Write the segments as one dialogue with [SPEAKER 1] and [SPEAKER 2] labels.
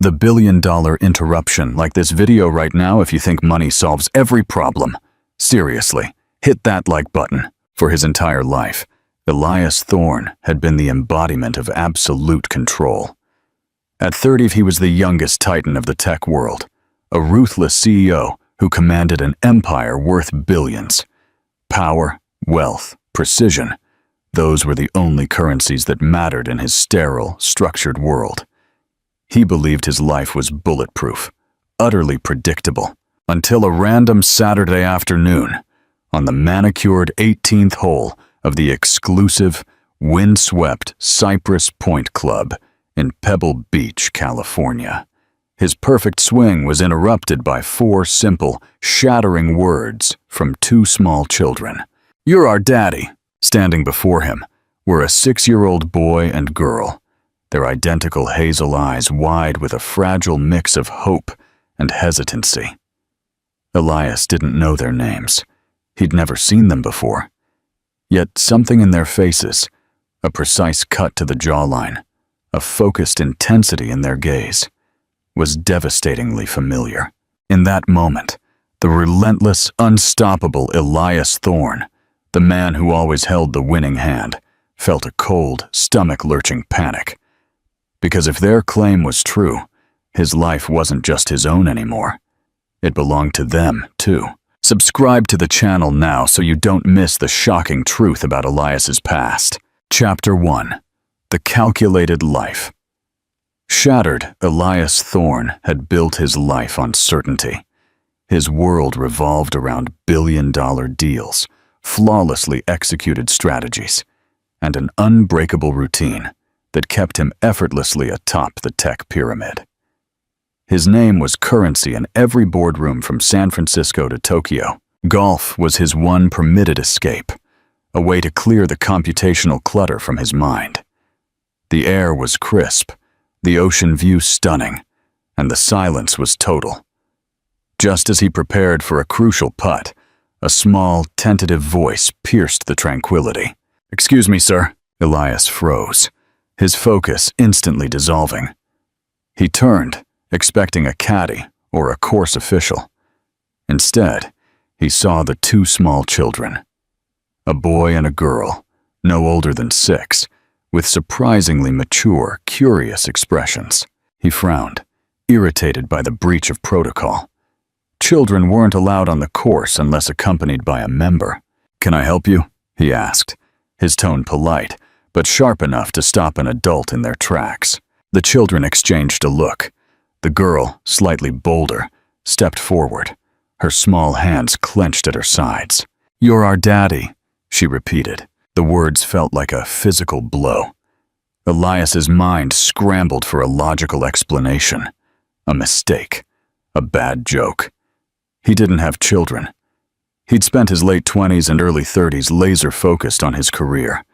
[SPEAKER 1] The billion-dollar interruption, like this video right now if you think money solves every problem. Seriously, hit that like button. For his entire life, Elias Thorne had been the embodiment of absolute control. At 30, he was the youngest titan of the tech world, a ruthless CEO who commanded an empire worth billions. Power, wealth, precision, those were the only currencies that mattered in his sterile, structured world. He believed his life was bulletproof, utterly predictable, until a random Saturday afternoon, on the manicured 18th hole of the exclusive, windswept Cypress Point Club in Pebble Beach, California. His perfect swing was interrupted by 4 simple, shattering words from 2 small children. "You're our daddy." Standing before him were a 6-year-old boy and girl, their identical hazel eyes wide with a fragile mix of hope and hesitancy. Elias didn't know their names. He'd never seen them before. Yet something in their faces, a precise cut to the jawline, a focused intensity in their gaze, was devastatingly familiar. In that moment, the relentless, unstoppable Elias Thorne, the man who always held the winning hand, felt a cold, stomach-lurching panic. Because if their claim was true, his life wasn't just his own anymore. It belonged to them, too. Subscribe to the channel now so you don't miss the shocking truth about Elias's past. Chapter 1. The Calculated Life. Shattered, Elias Thorne had built his life on certainty. His world revolved around billion-dollar deals, flawlessly executed strategies, and an unbreakable routine that kept him effortlessly atop the tech pyramid. His name was currency in every boardroom from San Francisco to Tokyo. Golf was his one permitted escape, a way to clear the computational clutter from his mind. The air was crisp, the ocean view stunning, and the silence was total. Just as he prepared for a crucial putt, a small, tentative voice pierced the tranquility. "Excuse me, sir." Elias froze, his focus instantly dissolving. He turned, expecting a caddy or a course official. Instead, he saw the 2 small children, a boy and a girl, no older than 6, with surprisingly mature, curious expressions. He frowned, irritated by the breach of protocol. Children weren't allowed on the course unless accompanied by a member. "Can I help you?" he asked, his tone polite, but sharp enough to stop an adult in their tracks. The children exchanged a look. The girl, slightly bolder, stepped forward, her small hands clenched at her sides. "You're our daddy," she repeated. The words felt like a physical blow. Elias's mind scrambled for a logical explanation. A mistake. A bad joke. He didn't have children. He'd spent his late 20s and early 30s laser-focused on his career,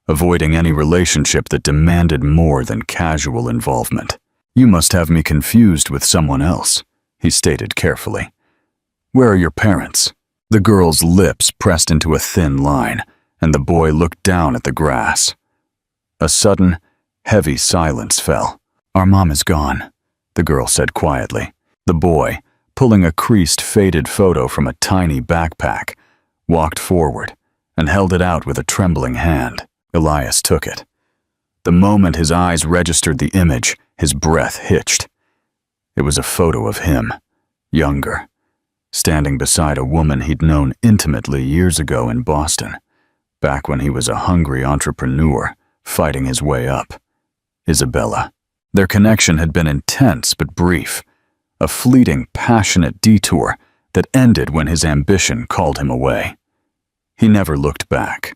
[SPEAKER 1] avoiding any relationship that demanded more than casual involvement. "You must have me confused with someone else," he stated carefully. "Where are your parents?" The girl's lips pressed into a thin line, and the boy looked down at the grass. A sudden, heavy silence fell. "Our mom is gone," the girl said quietly. The boy, pulling a creased, faded photo from a tiny backpack, walked forward and held it out with a trembling hand. Elias took it. The moment his eyes registered the image, his breath hitched. It was a photo of him, younger, standing beside a woman he'd known intimately years ago in Boston, back when he was a hungry entrepreneur fighting his way up. Isabella. Their connection had been intense but brief, a fleeting, passionate detour that ended when his ambition called him away. He never looked back.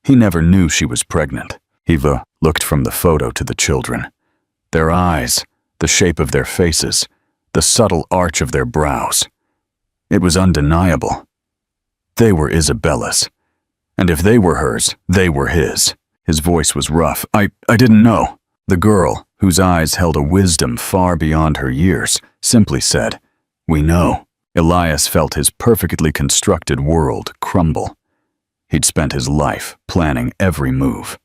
[SPEAKER 1] He never knew she was pregnant. Eva looked from the photo to the children. Their eyes, the shape of their faces, the subtle arch of their brows. It was undeniable. They were Isabella's. And if they were hers, they were his. His voice was rough. I didn't know." The girl, whose eyes held a wisdom far beyond her years, simply said, "We know." Elias felt his perfectly constructed world crumble. He'd spent his life planning every move.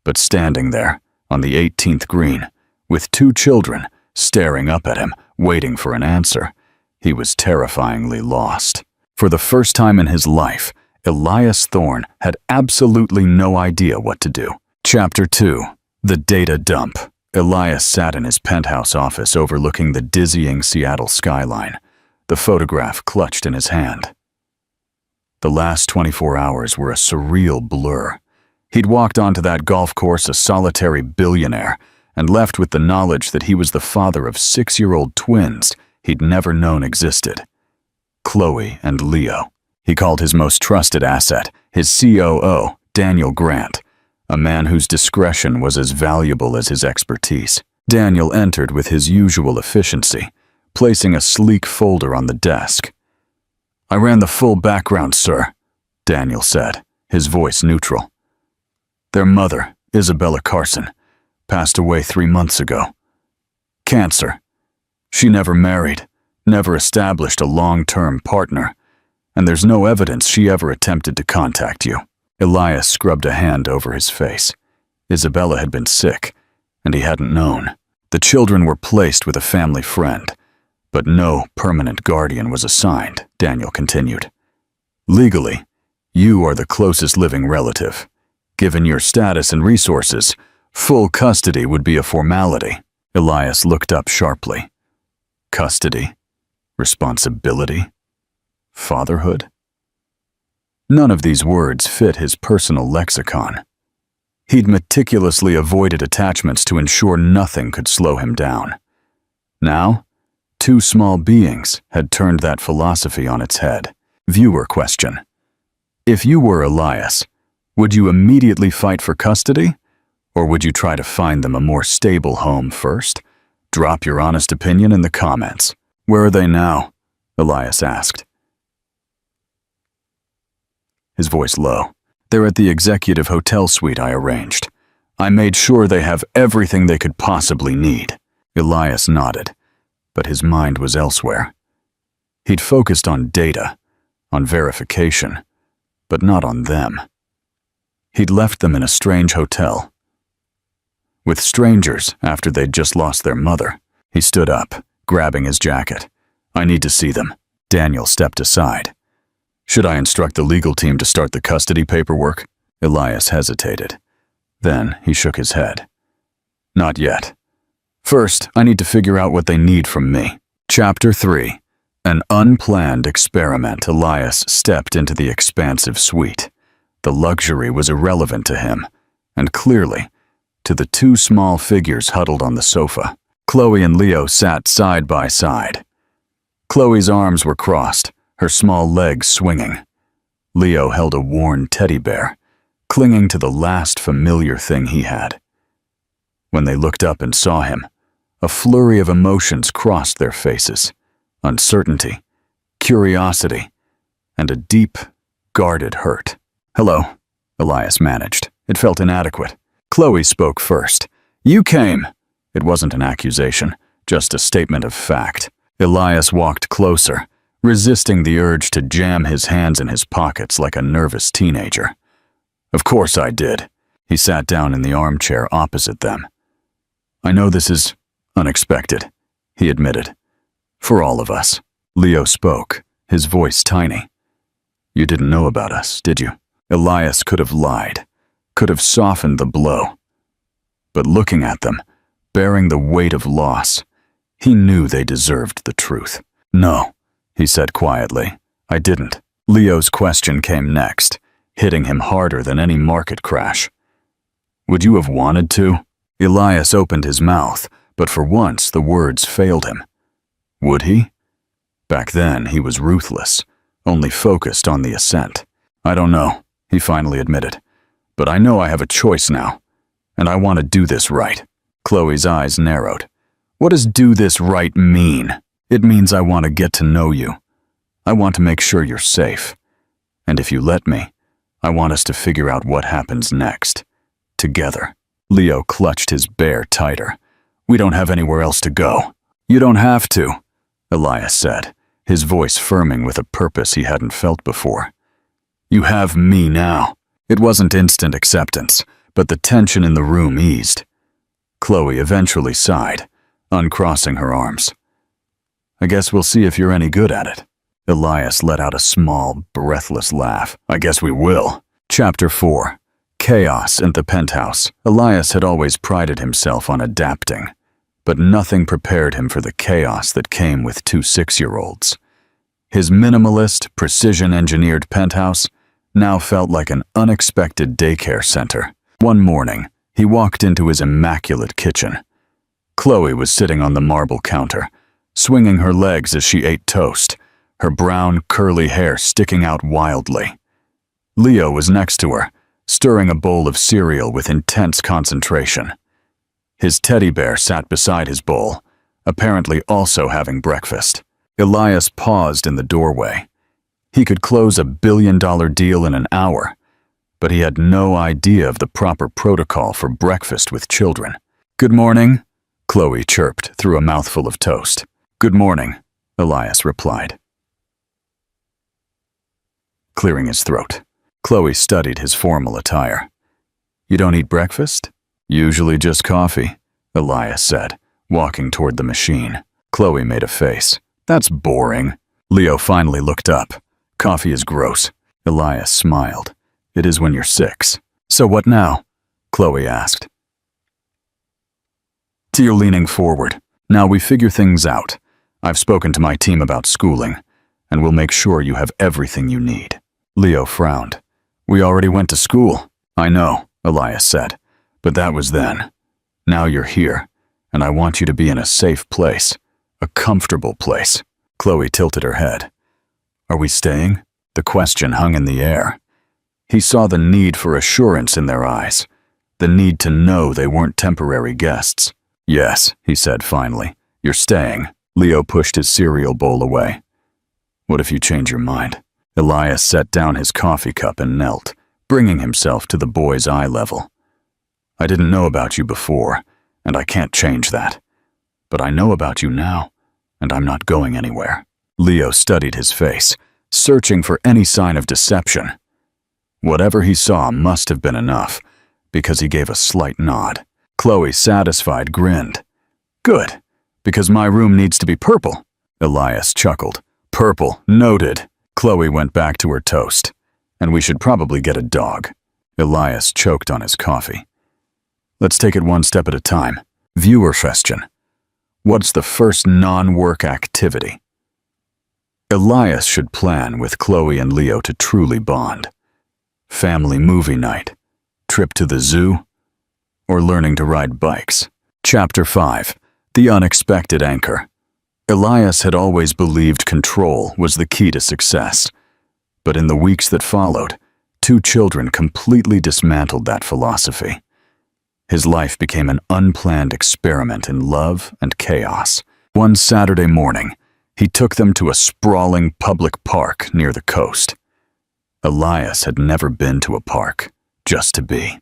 [SPEAKER 1] But standing there, on the 18th green, with 2 children, staring up at him, waiting for an answer. He was terrifyingly lost. For the first time in his life, Elias Thorne had absolutely no idea what to do. Chapter 2. The Data Dump. Elias sat in his penthouse office overlooking the dizzying Seattle skyline, the photograph clutched in his hand. The last 24 hours were a surreal blur. He'd walked onto that golf course a solitary billionaire and left with the knowledge that he was the father of 6-year-old twins he'd never known existed. Chloe and Leo. He called his most trusted asset, his COO, Daniel Grant, a man whose discretion was as valuable as his expertise. Daniel entered with his usual efficiency, placing a sleek folder on the desk. "I ran the full background, sir," Daniel said, his voice neutral. "Their mother, Isabella Carson, passed away 3 months ago. Cancer. She never married, never established a long-term partner, and there's no evidence she ever attempted to contact you." Elias scrubbed a hand over his face. Isabella had been sick, and he hadn't known. The children were placed with a family friend, but no permanent guardian was assigned, Daniel continued. "Legally, you are the closest living relative. Given your status and resources, full custody would be a formality." Elias looked up sharply. Custody? Responsibility? Fatherhood? None of these words fit his personal lexicon. He'd meticulously avoided attachments to ensure nothing could slow him down. Now, 2 small beings had turned that philosophy on its head. Viewer question. If you were Elias, would you immediately fight for custody? Or would you try to find them a more stable home first? Drop your honest opinion in the comments. "Where are they now?" Elias asked. His voice low. "They're at the executive hotel suite I arranged. I made sure they have everything they could possibly need." Elias nodded, but his mind was elsewhere. He'd focused on data, on verification, but not on them. He'd left them in a strange hotel, with strangers after they'd just lost their mother. He stood up, grabbing his jacket. "I need to see them." Daniel stepped aside. "Should I instruct the legal team to start the custody paperwork?" Elias hesitated. Then he shook his head. "Not yet. First, I need to figure out what they need from me." Chapter 3. An unplanned experiment. Elias stepped into the expansive suite. The luxury was irrelevant to him, and clearly, to the 2 small figures huddled on the sofa. Chloe and Leo sat side by side. Chloe's arms were crossed, her small legs swinging. Leo held a worn teddy bear, clinging to the last familiar thing he had. When they looked up and saw him, a flurry of emotions crossed their faces: uncertainty, curiosity, and a deep, guarded hurt. "Hello," Elias managed. It felt inadequate. Chloe spoke first. "You came." It wasn't an accusation, just a statement of fact. Elias walked closer, resisting the urge to jam his hands in his pockets like a nervous teenager. "Of course I did." He sat down in the armchair opposite them. "I know this is unexpected," he admitted. "For all of us." Leo spoke, his voice tiny. "You didn't know about us, did you?" Elias could have lied, could have softened the blow. But looking at them, bearing the weight of loss, he knew they deserved the truth. "No," he said quietly, "I didn't." Leo's question came next, hitting him harder than any market crash. "Would you have wanted to?" Elias opened his mouth, but for once the words failed him. Would he? Back then he was ruthless, only focused on the ascent. "I don't know," he finally admitted, "but I know I have a choice now, and I want to do this right." Chloe's eyes narrowed. "What does do this right mean?" "It means I want to get to know you. I want to make sure you're safe. And if you let me, I want us to figure out what happens next. Together." Leo clutched his bear tighter. "We don't have anywhere else to go." "You don't have to," Elias said, his voice firming with a purpose he hadn't felt before. "You have me now." It wasn't instant acceptance, but the tension in the room eased. Chloe eventually sighed, uncrossing her arms. I guess we'll see if you're any good at it. Elias let out a small, breathless laugh. I guess we will. Chapter 4. Chaos in the Penthouse. Elias had always prided himself on adapting, but nothing prepared him for the chaos that came with two 6-year-olds. His minimalist, precision-engineered penthouse now felt like an unexpected daycare center. One morning, he walked into his immaculate kitchen. Chloe was sitting on the marble counter, swinging her legs as she ate toast, her brown, curly hair sticking out wildly. Leo was next to her, stirring a bowl of cereal with intense concentration. His teddy bear sat beside his bowl, apparently also having breakfast. Elias paused in the doorway. He could close $1 billion deal in an hour, but he had no idea of the proper protocol for breakfast with children. "Good morning," Chloe chirped through a mouthful of toast. "Good morning," Elias replied, clearing his throat. Chloe studied his formal attire. "You don't eat breakfast?" "Usually just coffee," Elias said, walking toward the machine. Chloe made a face. "That's boring." Leo finally looked up. "Coffee is gross." Elias smiled. "It is when you're 6. "So what now?" Chloe asked. You're leaning forward. "Now we figure things out. I've spoken to my team about schooling, and we'll make sure you have everything you need." Leo frowned. "We already went to school." "I know," Elias said, "but that was then. Now you're here, and I want you to be in a safe place, a comfortable place." Chloe tilted her head. "Are we staying?" The question hung in the air. He saw the need for assurance in their eyes, the need to know they weren't temporary guests. "Yes," he said finally. "You're staying." Leo pushed his cereal bowl away. "What if you change your mind?" Elias set down his coffee cup and knelt, bringing himself to the boy's eye level. "I didn't know about you before, and I can't change that. But I know about you now, and I'm not going anywhere." Leo studied his face, searching for any sign of deception. Whatever he saw must have been enough, because he gave a slight nod. Chloe, satisfied, grinned. "Good, because my room needs to be purple." Elias chuckled. "Purple, noted." Chloe went back to her toast. "And we should probably get a dog." Elias choked on his coffee. "Let's take it one step at a time." Viewer question. What's the first non-work activity? Elias should plan with Chloe and Leo to truly bond. Family movie night, trip to the zoo, or learning to ride bikes. Chapter 5. The Unexpected Anchor. Elias had always believed control was the key to success, but in the weeks that followed, 2 children completely dismantled that philosophy. His life became an unplanned experiment in love and chaos. One Saturday morning, he took them to a sprawling public park near the coast. Elias had never been to a park, just to be.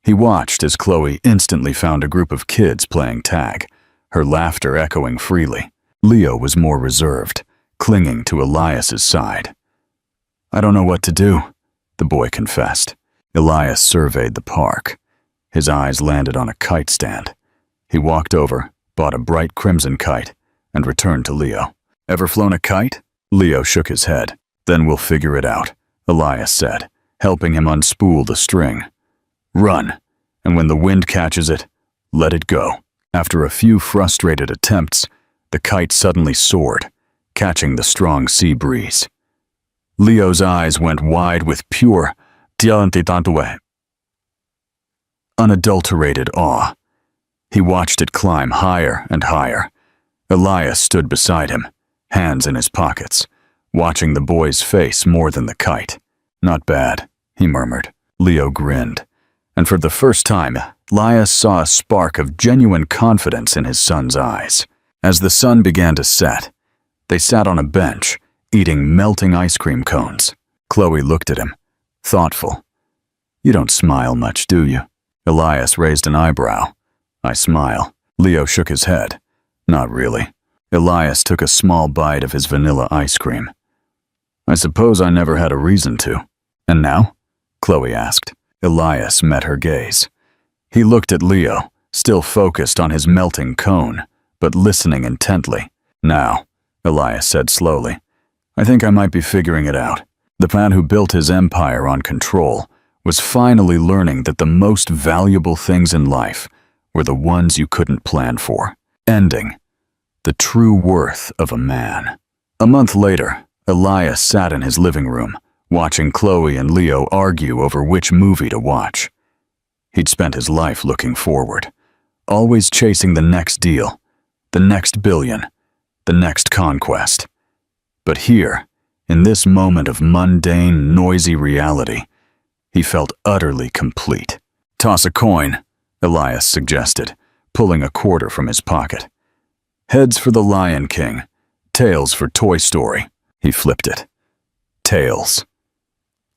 [SPEAKER 1] He watched as Chloe instantly found a group of kids playing tag, her laughter echoing freely. Leo was more reserved, clinging to Elias's side. "I don't know what to do," the boy confessed. Elias surveyed the park. His eyes landed on a kite stand. He walked over, bought a bright crimson kite, and returned to Leo. "Ever flown a kite?" Leo shook his head. "Then we'll figure it out," Elias said, helping him unspool the string. "Run, and when the wind catches it, let it go." After a few frustrated attempts, the kite suddenly soared, catching the strong sea breeze. Leo's eyes went wide with pure, unadulterated awe. He watched it climb higher and higher. Elias stood beside him, hands in his pockets, watching the boy's face more than the kite. "Not bad," he murmured. Leo grinned, and for the first time, Elias saw a spark of genuine confidence in his son's eyes. As the sun began to set, they sat on a bench, eating melting ice cream cones. Chloe looked at him, thoughtful. "You don't smile much, do you?" Elias raised an eyebrow. "I smile." Leo shook his head. "Not really." Elias took a small bite of his vanilla ice cream. "I suppose I never had a reason to." "And now?" Chloe asked. Elias met her gaze. He looked at Leo, still focused on his melting cone, but listening intently. "Now," Elias said slowly, "I think I might be figuring it out." The man who built his empire on control was finally learning that the most valuable things in life were the ones you couldn't plan for. Ending the true worth of a man. A month later, Elias sat in his living room, watching Chloe and Leo argue over which movie to watch. He'd spent his life looking forward, always chasing the next deal, the next billion, the next conquest. But here, in this moment of mundane, noisy reality, he felt utterly complete. "Toss a coin," Elias suggested, pulling a quarter from his pocket. "Heads for The Lion King, tails for Toy Story." He flipped it. Tails.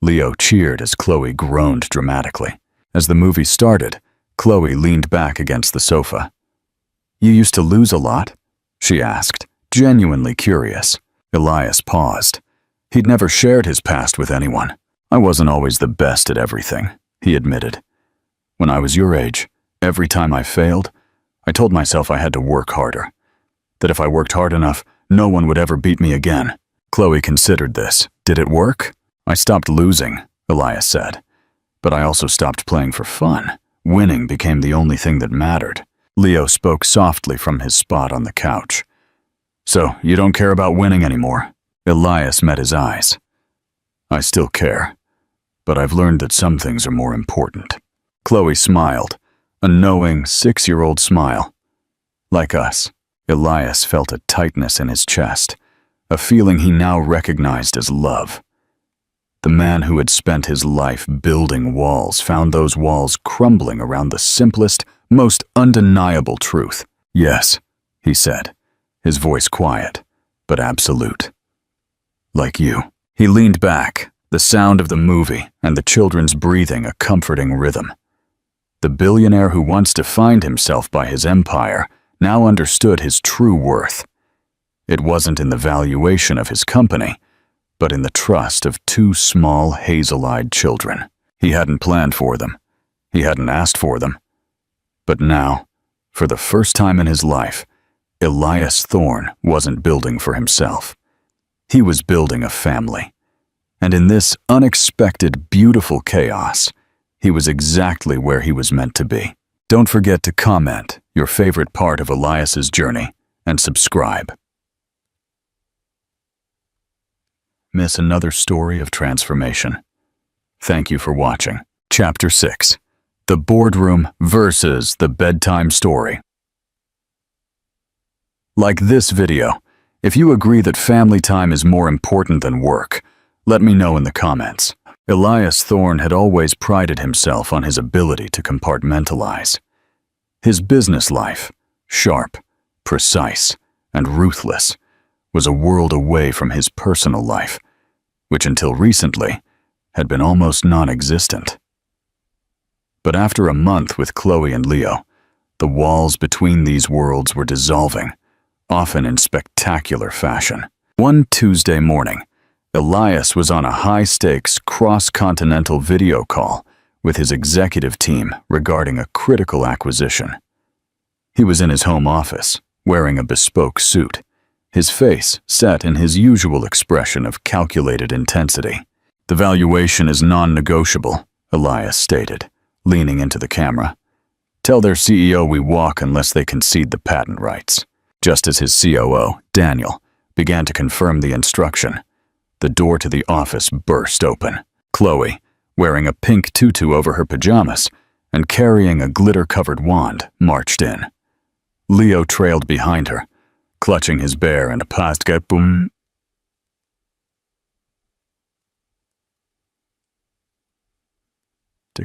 [SPEAKER 1] Leo cheered as Chloe groaned dramatically. As the movie started, Chloe leaned back against the sofa. "You used to lose a lot?" she asked, genuinely curious. Elias paused. He'd never shared his past with anyone. "I wasn't always the best at everything," he admitted. "When I was your age, every time I failed, I told myself I had to work harder. That if I worked hard enough, no one would ever beat me again." Chloe considered this. "Did it work?" "I stopped losing," Elias said. "But I also stopped playing for fun. Winning became the only thing that mattered." Leo spoke softly from his spot on the couch. "So, you don't care about winning anymore?" Elias met his eyes. "I still care, but I've learned that some things are more important." Chloe smiled, a knowing 6-year-old smile. Like us, Elias felt a tightness in his chest, a feeling he now recognized as love. The man who had spent his life building walls found those walls crumbling around the simplest, most undeniable truth. "Yes," he said, his voice quiet, but absolute. "Like you." He leaned back, the sound of the movie and the children's breathing a comforting rhythm. The billionaire who once defined himself by his empire now understood his true worth. It wasn't in the valuation of his company, but in the trust of 2 small, hazel-eyed children. He hadn't planned for them. He hadn't asked for them. But now, for the first time in his life, Elias Thorne wasn't building for himself. He was building a family. And in this unexpected, beautiful chaos, he was exactly where he was meant to be. Don't forget to comment your favorite part of Elias's journey and subscribe. Miss another story of transformation? Thank you for watching. Chapter 6. The Boardroom versus the Bedtime Story. Like this video, if you agree that family time is more important than work, let me know in the comments. Elias Thorne had always prided himself on his ability to compartmentalize. His business life, sharp, precise, and ruthless, was a world away from his personal life, which until recently had been almost non-existent. But after a month with Chloe and Leo, the walls between these worlds were dissolving, often in spectacular fashion. One Tuesday morning, Elias was on a high-stakes, cross-continental video call with his executive team regarding a critical acquisition. He was in his home office, wearing a bespoke suit, his face set in his usual expression of calculated intensity. "The valuation is non-negotiable," Elias stated, leaning into the camera. "Tell their CEO we walk unless they concede the patent rights." Just as his COO, Daniel, began to confirm the instruction, the door to the office burst open. Chloe, wearing a pink tutu over her pajamas and carrying a glitter-covered wand, marched in. Leo trailed behind her, clutching his bear and a pastgeboom.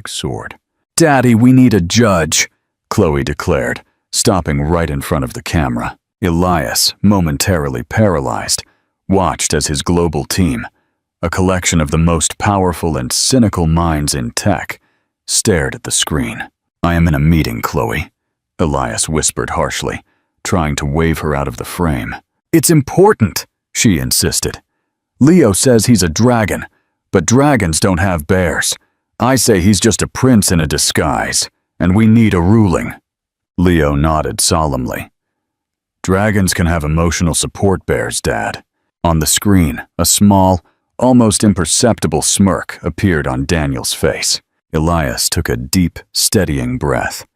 [SPEAKER 1] Sword. "Daddy, we need a judge," Chloe declared, stopping right in front of the camera. Elias, momentarily paralyzed, watched as his global team, a collection of the most powerful and cynical minds in tech, stared at the screen. "I am in a meeting, Chloe," Elias whispered harshly, trying to wave her out of the frame. "It's important," she insisted. "Leo says he's a dragon, but dragons don't have bears. I say he's just a prince in a disguise, and we need a ruling." Leo nodded solemnly. Dragons can have emotional support bears, Dad. On the screen, a small, almost imperceptible smirk appeared on Daniel's face. Elias took a deep, steadying breath.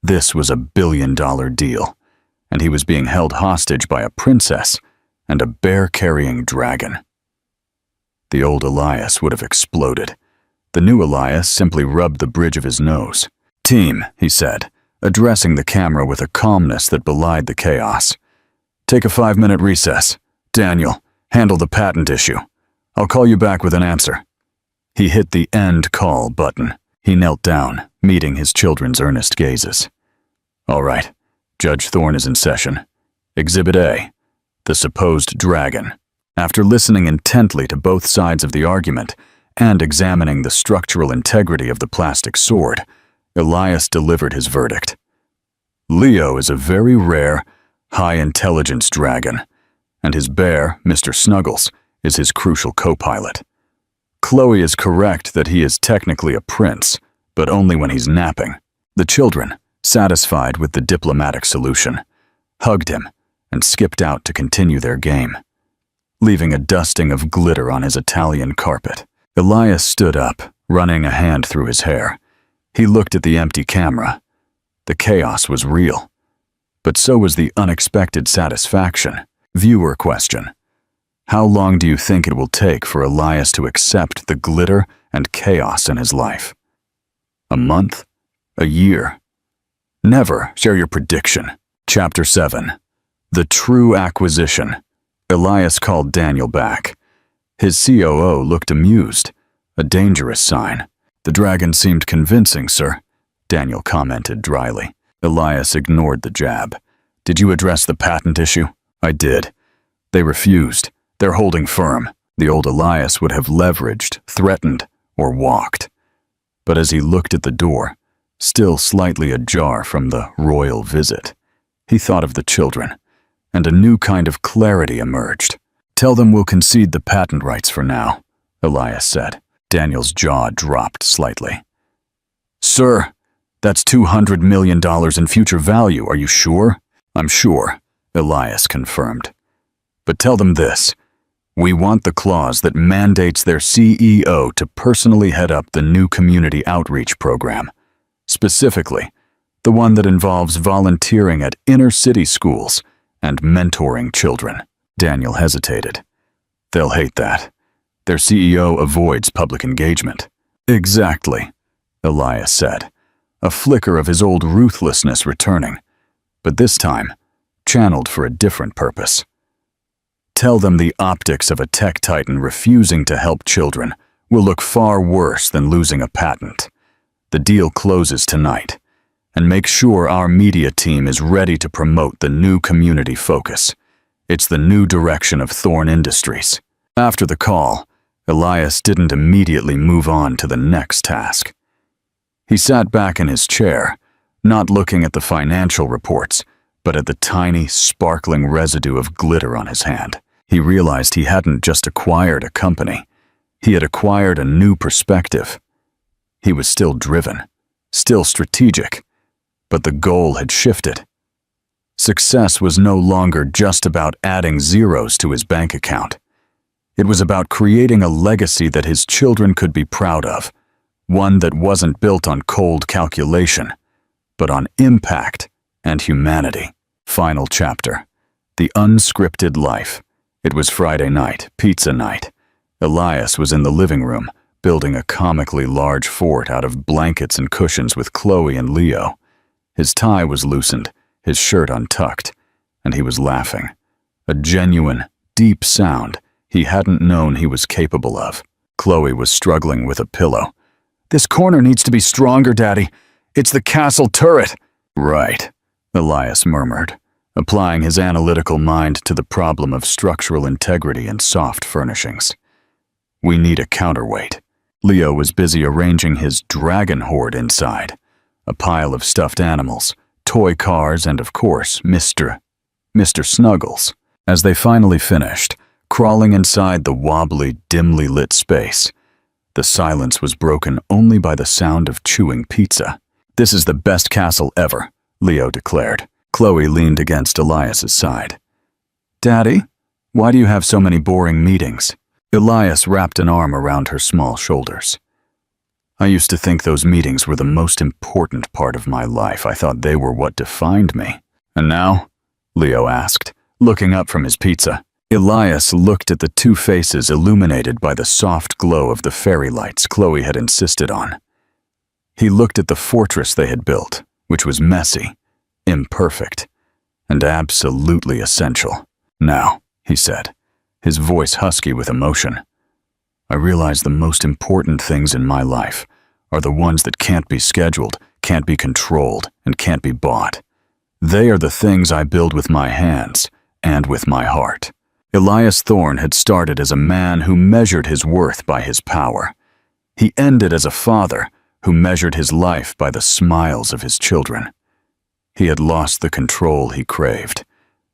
[SPEAKER 1] This was a billion-dollar deal, and he was being held hostage by a princess and a bear-carrying dragon. The old Elias would have exploded. The new Elias simply rubbed the bridge of his nose. "Team," he said, addressing the camera with a calmness that belied the chaos. "Take a 5-minute recess. Daniel, handle the patent issue. I'll call you back with an answer." He hit the end call button. He knelt down, meeting his children's earnest gazes. "All right, Judge Thorne is in session. Exhibit A, the supposed dragon." After listening intently to both sides of the argument and examining the structural integrity of the plastic sword, Elias delivered his verdict. "Leo is a very rare, high-intelligence dragon, and his bear, Mr. Snuggles, is his crucial co-pilot. Chloe is correct that he is technically a prince, but only when he's napping." The children, satisfied with the diplomatic solution, hugged him and skipped out to continue their game, leaving a dusting of glitter on his Italian carpet. Elias stood up, running a hand through his hair. He looked at the empty camera. The chaos was real, but so was the unexpected satisfaction. Viewer question: how long do you think it will take for Elias to accept the glitter and chaos in his life? A month? A year? Never share your prediction. Chapter 7. The True Acquisition. Elias called Daniel back. His COO looked amused, a dangerous sign. "The dragon seemed convincing, sir," Daniel commented dryly. Elias ignored the jab. "Did you address the patent issue?" "I did. They refused. They're holding firm." The old Elias would have leveraged, threatened, or walked. But as he looked at the door, still slightly ajar from the royal visit, he thought of the children, and a new kind of clarity emerged. "Tell them we'll concede the patent rights for now," Elias said. Daniel's jaw dropped slightly. "Sir, that's $200 million in future value, are you sure?" "I'm sure," Elias confirmed. "But tell them this. We want the clause that mandates their CEO to personally head up the new community outreach program. Specifically, the one that involves volunteering at inner-city schools and mentoring children." Daniel hesitated. "They'll hate that. Their CEO avoids public engagement." "Exactly," Elias said, a flicker of his old ruthlessness returning, but this time channeled for a different purpose. "Tell them the optics of a tech titan refusing to help children will look far worse than losing a patent. The deal closes tonight, and make sure our media team is ready to promote the new community focus. It's the new direction of Thorne Industries." After the call, Elias didn't immediately move on to the next task. He sat back in his chair, not looking at the financial reports, but at the tiny, sparkling residue of glitter on his hand. He realized he hadn't just acquired a company. He had acquired a new perspective. He was still driven, still strategic, but the goal had shifted. Success was no longer just about adding zeros to his bank account. It was about creating a legacy that his children could be proud of, one that wasn't built on cold calculation, but on impact and humanity. Final chapter. The unscripted life. It was Friday night, pizza night. Elias was in the living room, building a comically large fort out of blankets and cushions with Chloe and Leo. His tie was loosened, his shirt untucked, and he was laughing. A genuine, deep sound he hadn't known he was capable of. Chloe was struggling with a pillow. "This corner needs to be stronger, Daddy. It's the castle turret." "Right," Elias murmured, applying his analytical mind to the problem of structural integrity and soft furnishings. "We need a counterweight." Leo was busy arranging his dragon hoard inside, a pile of stuffed animals, toy cars, and of course, Mr. Snuggles. As they finally finished, crawling inside the wobbly, dimly lit space, the silence was broken only by the sound of chewing pizza. "This is the best castle ever," Leo declared. Chloe leaned against Elias's side. Daddy, why do you have so many boring meetings? Elias wrapped an arm around her small shoulders. I used to think those meetings were the most important part of my life. I thought they were what defined me. And now? Leo asked, looking up from his pizza. Elias looked at the two faces illuminated by the soft glow of the fairy lights Chloe had insisted on. He looked at the fortress they had built, which was messy, imperfect, and absolutely essential. Now, he said, his voice husky with emotion, I realize the most important things in my life are the ones that can't be scheduled, can't be controlled, and can't be bought. They are the things I build with my hands and with my heart. Elias Thorne had started as a man who measured his worth by his power. He ended as a father who measured his life by the smiles of his children. He had lost the control he craved,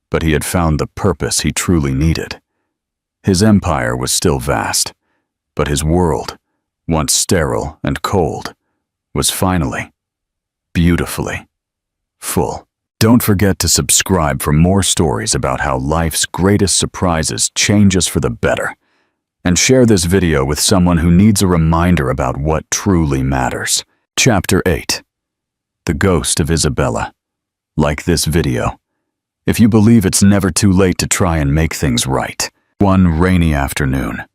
[SPEAKER 1] but he had found the purpose he truly needed. His empire was still vast, but his world, once sterile and cold, was finally, beautifully, full. Don't forget to subscribe for more stories about how life's greatest surprises change us for the better. And share this video with someone who needs a reminder about what truly matters. Chapter 8. The Ghost of Isabella. Like this video, if you believe it's never too late to try and make things right. One rainy afternoon,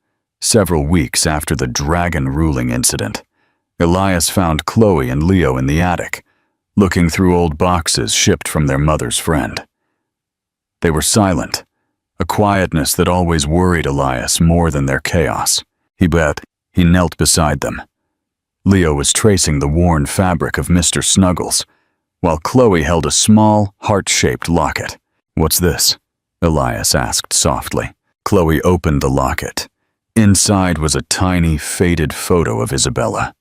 [SPEAKER 1] several weeks after the dragon-ruling incident, Elias found Chloe and Leo in the attic, looking through old boxes shipped from their mother's friend. They were silent, a quietness that always worried Elias more than their chaos. He knelt beside them. Leo was tracing the worn fabric of Mr. Snuggles, while Chloe held a small, heart-shaped locket. What's this? Elias asked softly. Chloe opened the locket. Inside was a tiny, faded photo of Isabella.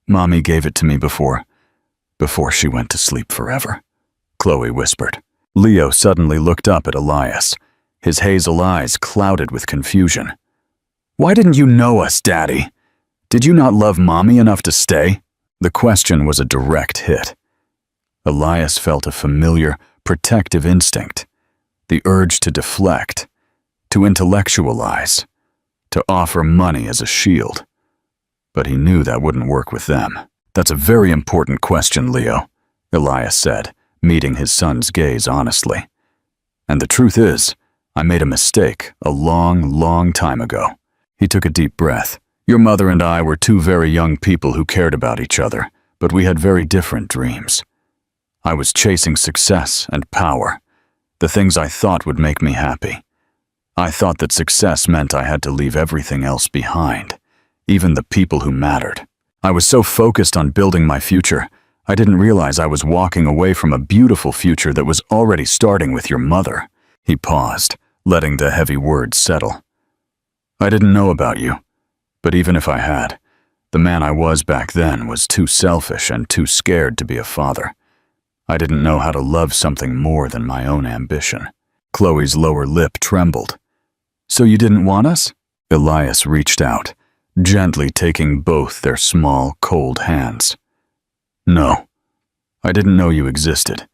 [SPEAKER 1] Mommy gave it to me before she went to sleep forever, Chloe whispered. Leo suddenly looked up at Elias, his hazel eyes clouded with confusion. Why didn't you know us, Daddy? Did you not love Mommy enough to stay? The question was a direct hit. Elias felt a familiar, protective instinct, the urge to deflect, to intellectualize, to offer money as a shield. But he knew that wouldn't work with them. That's a very important question, Leo, Elias said, meeting his son's gaze honestly. And the truth is, I made a mistake a long, long time ago. He took a deep breath. Your mother and I were two very young people who cared about each other, but we had very different dreams. I was chasing success and power, the things I thought would make me happy. I thought that success meant I had to leave everything else behind, even the people who mattered. I was so focused on building my future, I didn't realize I was walking away from a beautiful future that was already starting with your mother. He paused, letting the heavy words settle. I didn't know about you, but even if I had, the man I was back then was too selfish and too scared to be a father. I didn't know how to love something more than my own ambition. Chloe's lower lip trembled. So you didn't want us? Elias reached out, gently taking both their small, cold hands. No, I didn't know you existed,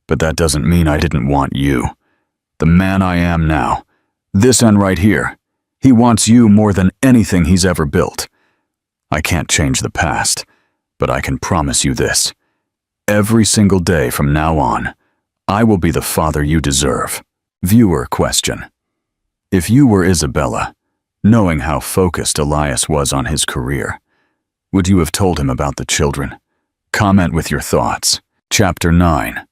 [SPEAKER 1] but that doesn't mean I didn't want you. The man I am now, this end right here, he wants you more than anything he's ever built. I can't change the past, but I can promise you this. Every single day from now on, I will be the father you deserve. Viewer question. If you were Isabella, knowing how focused Elias was on his career, would you have told him about the children? Comment with your thoughts. Chapter 9.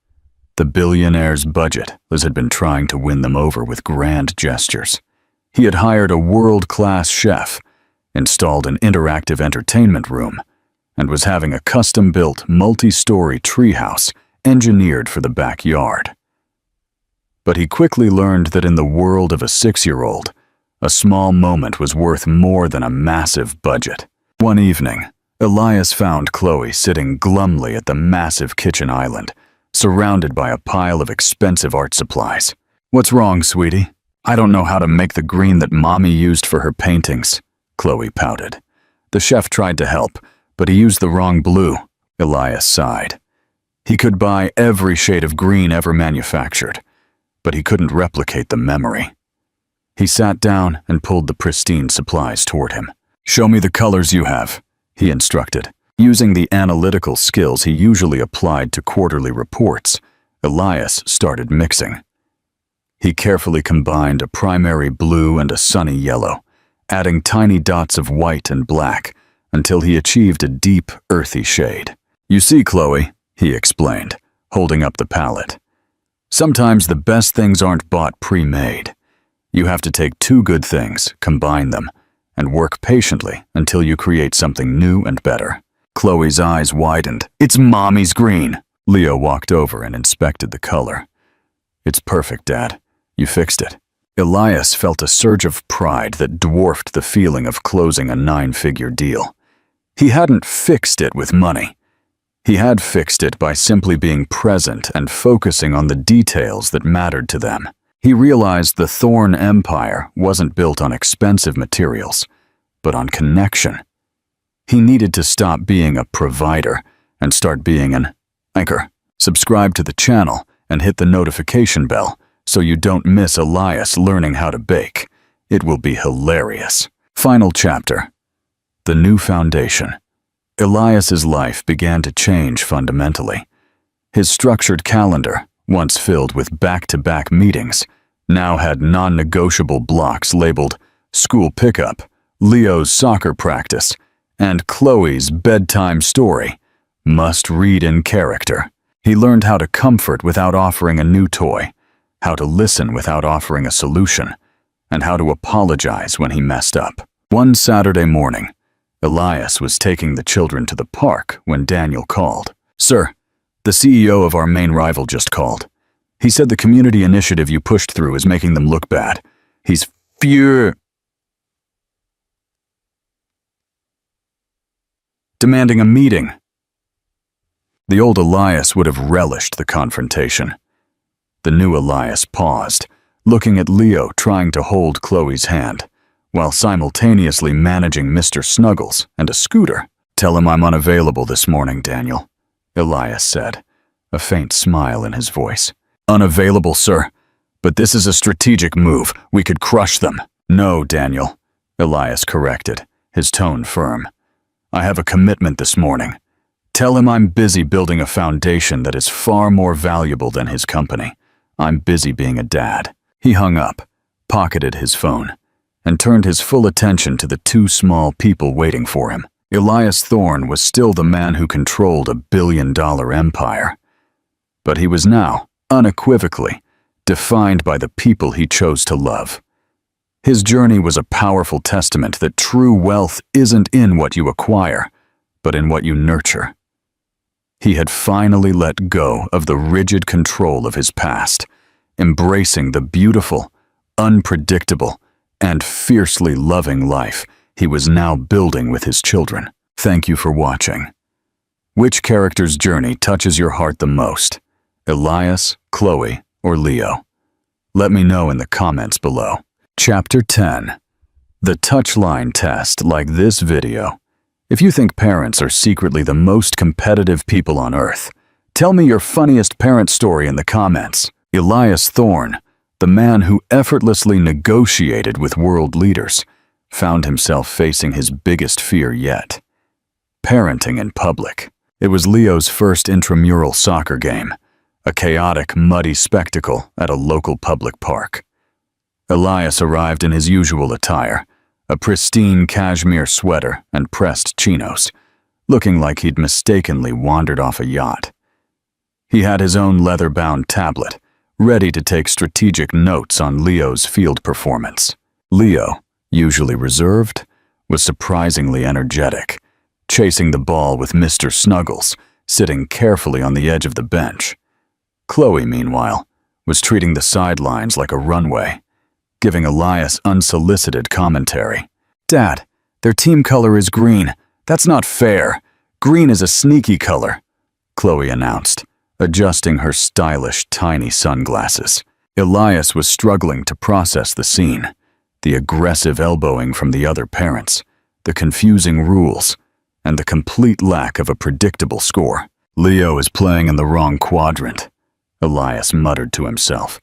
[SPEAKER 1] The billionaire's budget, Liz had been trying to win them over with grand gestures. He had hired a world-class chef, installed an interactive entertainment room, and was having a custom-built, multi-story treehouse engineered for the backyard. But he quickly learned that in the world of a 6-year-old, a small moment was worth more than a massive budget. One evening, Elias found Chloe sitting glumly at the massive kitchen island, surrounded by a pile of expensive art supplies. What's wrong, sweetie? I don't know how to make the green that Mommy used for her paintings, Chloe pouted. The chef tried to help, but he used the wrong blue. Elias sighed. He could buy every shade of green ever manufactured, but he couldn't replicate the memory. He sat down and pulled the pristine supplies toward him. "Show me the colors you have," he instructed. Using the analytical skills he usually applied to quarterly reports, Elias started mixing. He carefully combined a primary blue and a sunny yellow, adding tiny dots of white and black until he achieved a deep, earthy shade. "You see, Chloe," he explained, holding up the palette. "Sometimes the best things aren't bought pre-made. You have to take two good things, combine them, and work patiently until you create something new and better." Chloe's eyes widened. "It's Mommy's green." Leo walked over and inspected the color. "It's perfect, Dad. You fixed it." Elias felt a surge of pride that dwarfed the feeling of closing a 9-figure deal. He hadn't fixed it with money. He had fixed it by simply being present and focusing on the details that mattered to them. He realized the Thorn Empire wasn't built on expensive materials, but on connection. He needed to stop being a provider and start being an anchor. Subscribe to the channel and hit the notification bell so you don't miss Elias learning how to bake. It will be hilarious. Final chapter. The new foundation. Elias's life began to change fundamentally. His structured calendar, once filled with back-to-back meetings, now had non-negotiable blocks labeled school pickup, Leo's soccer practice, and Chloe's bedtime story, must read in character. He learned how to comfort without offering a new toy, how to listen without offering a solution, and how to apologize when he messed up. One Saturday morning, Elias was taking the children to the park when Daniel called. "Sir, the CEO of our main rival just called. He said the community initiative you pushed through is making them look bad. He's demanding a meeting." The old Elias would have relished the confrontation. The new Elias paused, looking at Leo trying to hold Chloe's hand, while simultaneously managing Mr. Snuggles and a scooter. "Tell him I'm unavailable this morning, Daniel," Elias said, a faint smile in his voice. "Unavailable, sir, but this is a strategic move. We could crush them." "No, Daniel," Elias corrected, his tone firm. "I have a commitment this morning. Tell him I'm busy building a foundation that is far more valuable than his company. I'm busy being a dad." He hung up, pocketed his phone, and turned his full attention to the two small people waiting for him. Elias Thorn was still the man who controlled a billion-dollar empire. But he was now, unequivocally, defined by the people he chose to love. His journey was a powerful testament that true wealth isn't in what you acquire, but in what you nurture. He had finally let go of the rigid control of his past, embracing the beautiful, unpredictable, and fiercely loving life he was now building with his children. Thank you for watching. Which character's journey touches your heart the most? Elias, Chloe, or Leo? Let me know in the comments below. Chapter 10. The touchline test. Like this video. If you think parents are secretly the most competitive people on earth, tell me your funniest parent story in the comments. Elias Thorn, the man who effortlessly negotiated with world leaders, found himself facing his biggest fear yet. Parenting in public. It was Leo's first intramural soccer game, a chaotic, muddy spectacle at a local public park. Elias arrived in his usual attire, a pristine cashmere sweater and pressed chinos, looking like he'd mistakenly wandered off a yacht. He had his own leather-bound tablet, ready to take strategic notes on Leo's field performance. Leo, usually reserved, was surprisingly energetic, chasing the ball with Mr. Snuggles, sitting carefully on the edge of the bench. Chloe, meanwhile, was treating the sidelines like a runway, giving Elias unsolicited commentary. "Dad, their team color is green. That's not fair. Green is a sneaky color," Chloe announced, adjusting her stylish, tiny sunglasses. Elias was struggling to process the scene, the aggressive elbowing from the other parents, the confusing rules, and the complete lack of a predictable score. Leo is playing in the wrong quadrant, Elias muttered to himself,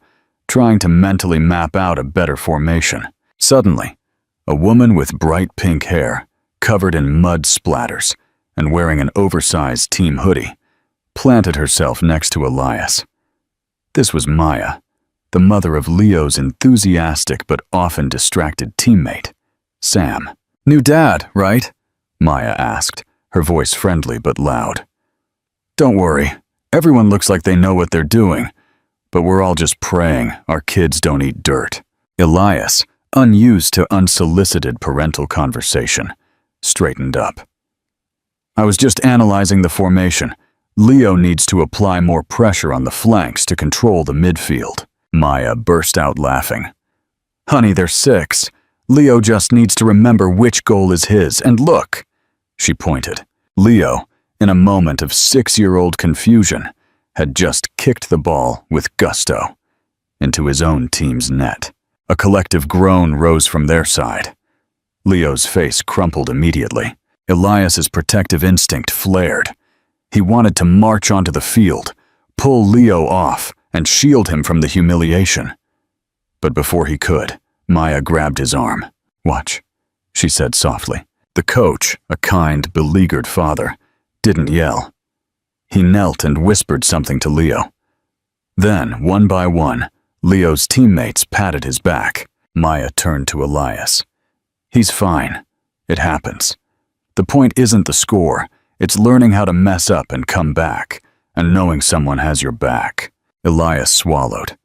[SPEAKER 1] trying to mentally map out a better formation. Suddenly, a woman with bright pink hair, covered in mud splatters, and wearing an oversized team hoodie, planted herself next to Elias. This was Maya, the mother of Leo's enthusiastic but often distracted teammate, Sam. "New dad, right?" Maya asked, her voice friendly but loud. "Don't worry, everyone looks like they know what they're doing, but we're all just praying our kids don't eat dirt." Elias, unused to unsolicited parental conversation, straightened up. "I was just analyzing the formation. Leo needs to apply more pressure on the flanks to control the midfield." Maya burst out laughing. "Honey, they're 6. Leo just needs to remember which goal is his, and look," she pointed. Leo, in a moment of 6-year-old confusion, had just kicked the ball with gusto into his own team's net. A collective groan rose from their side. Leo's face crumpled immediately. Elias's protective instinct flared. He wanted to march onto the field, pull Leo off, and shield him from the humiliation. But before he could, Maya grabbed his arm. "Watch," she said softly. The coach, a kind, beleaguered father, didn't yell. He knelt and whispered something to Leo. Then, one by one, Leo's teammates patted his back. Maya turned to Elias. "He's fine. It happens. The point isn't the score, it's learning how to mess up and come back, and knowing someone has your back." Elias swallowed.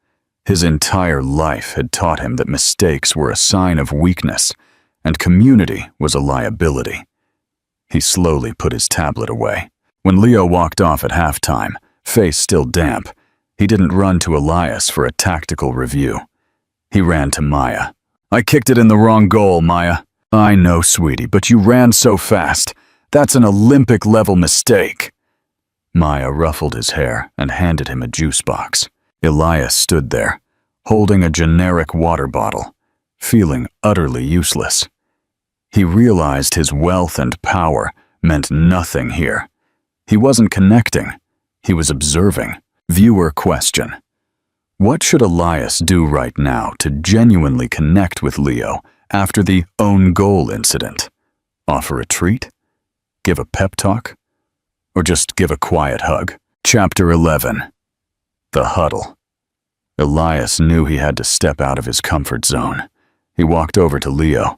[SPEAKER 1] His entire life had taught him that mistakes were a sign of weakness, and community was a liability. He slowly put his tablet away. When Leo walked off at halftime, face still damp, he didn't run to Elias for a tactical review. He ran to Maya. "I kicked it in the wrong goal, Maya." "I know, sweetie, but you ran so fast. That's an Olympic-level mistake." Maya ruffled his hair and handed him a juice box. Elias stood there, holding a generic water bottle, feeling utterly useless. He realized his wealth and power meant nothing here. He wasn't connecting. He was observing. Viewer question: what should Elias do right now to genuinely connect with Leo after the own goal incident? Offer a treat? Give a pep talk? Or just give a quiet hug? Chapter 11. The Huddle. Elias knew he had to step out of his comfort zone. He walked over to Leo,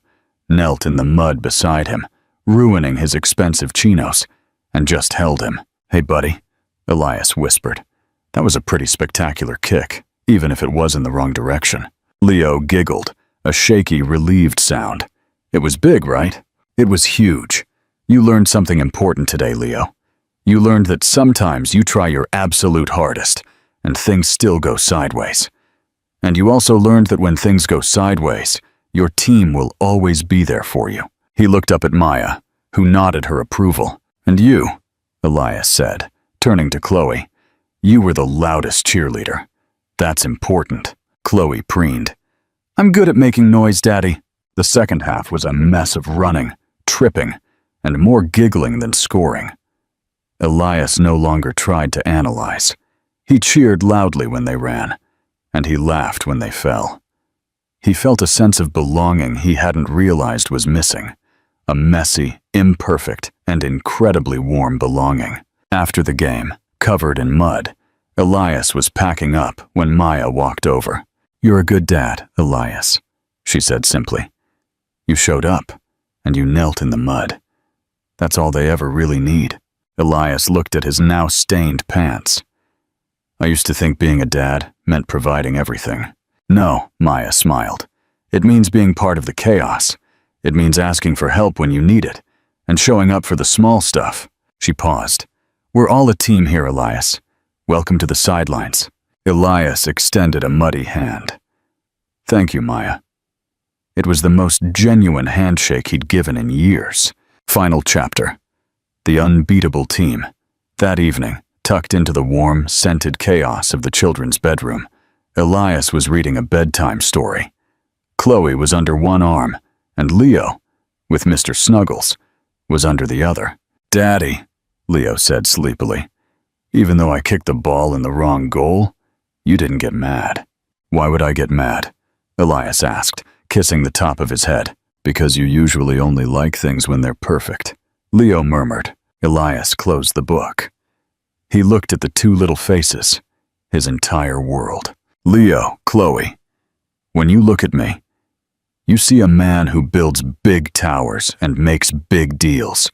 [SPEAKER 1] knelt in the mud beside him, ruining his expensive chinos, and just held him. "Hey, buddy," Elias whispered. "That was a pretty spectacular kick, even if it was in the wrong direction." Leo giggled, a shaky, relieved sound. "It was big, right?" "It was huge. You learned something important today, Leo. You learned that sometimes you try your absolute hardest, and things still go sideways. And you also learned that when things go sideways, your team will always be there for you." He looked up at Maya, who nodded her approval. "And you," Elias said, turning to Chloe, "you were the loudest cheerleader. That's important." Chloe preened. "I'm good at making noise, Daddy." The second half was a mess of running, tripping, and more giggling than scoring. Elias no longer tried to analyze. He cheered loudly when they ran, and he laughed when they fell. He felt a sense of belonging he hadn't realized was missing, a messy, imperfect, and incredibly warm belonging. After the game, covered in mud, Elias was packing up when Maya walked over. "You're a good dad, Elias," she said simply. "You showed up, and you knelt in the mud. That's all they ever really need." Elias looked at his now stained pants. "I used to think being a dad meant providing everything." "No," Maya smiled. "It means being part of the chaos. It means asking for help when you need it, and showing up for the small stuff." She paused. "We're all a team here, Elias. Welcome to the sidelines." Elias extended a muddy hand. "Thank you, Maya." It was the most genuine handshake he'd given in years. Final chapter. The unbeatable team. That evening, tucked into the warm, scented chaos of the children's bedroom, Elias was reading a bedtime story. Chloe was under one arm, and Leo, with Mr. Snuggles, was under the other. "Daddy," Leo said sleepily. Even though I kicked the ball in the wrong goal, you didn't get mad. Why would I get mad? Elias asked, kissing the top of his head. Because you usually only like things when they're perfect. Leo murmured. Elias closed the book. He looked at the two little faces, his entire world. Leo, Chloe, when you look at me, you see a man who builds big towers and makes big deals.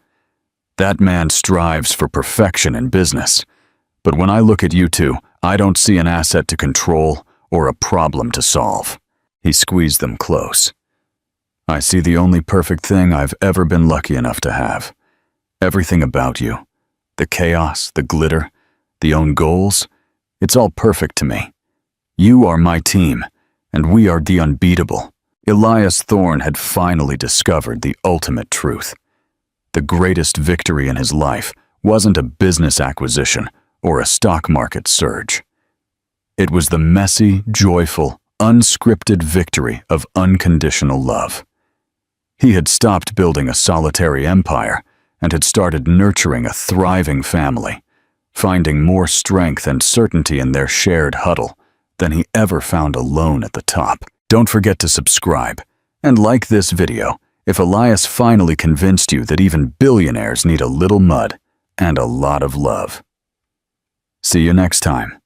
[SPEAKER 1] That man strives for perfection in business. But when I look at you two, I don't see an asset to control or a problem to solve. He squeezed them close. I see the only perfect thing I've ever been lucky enough to have. Everything about you, the chaos, the glitter, the own goals, it's all perfect to me. You are my team, and we are the unbeatable. Elias Thorne had finally discovered the ultimate truth. The greatest victory in his life wasn't a business acquisition or a stock market surge. It was the messy, joyful, unscripted victory of unconditional love. He had stopped building a solitary empire and had started nurturing a thriving family, finding more strength and certainty in their shared huddle than he ever found alone at the top. Don't forget to subscribe and like this video if Elias finally convinced you that even billionaires need a little mud and a lot of love. See you next time.